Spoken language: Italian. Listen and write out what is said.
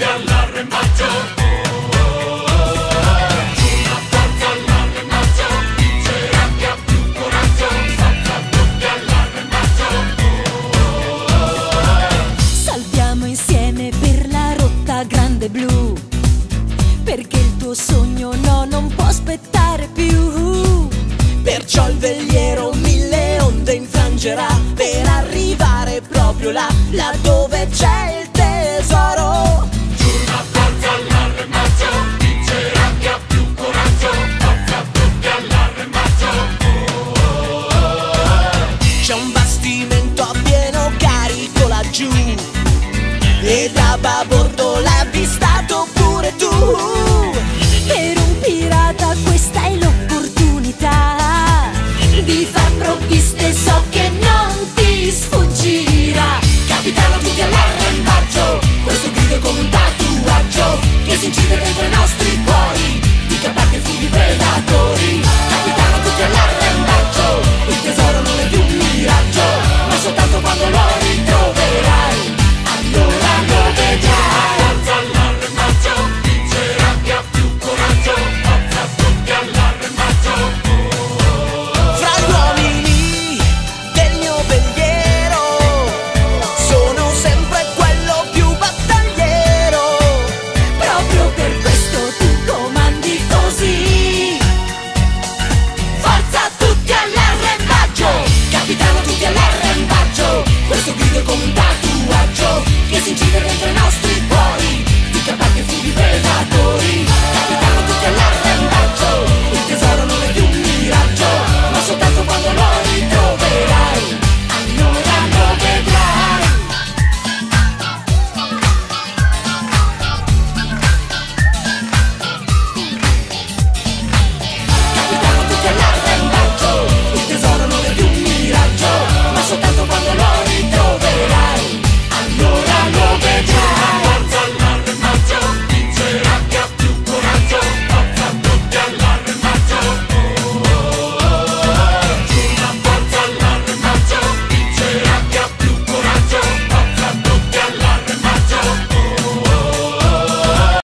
all'arrembaggio. Una forza all'arrembaggio, vincerà chi ha più coraggio. Forza tutti all'arrembaggio. Salviamo insieme per la rotta grande blu, perché il tuo sogno no, non può aspettare più. Perciò il veliero mille onde infrangerà per arrivare proprio là, là dove c'è il tesoro.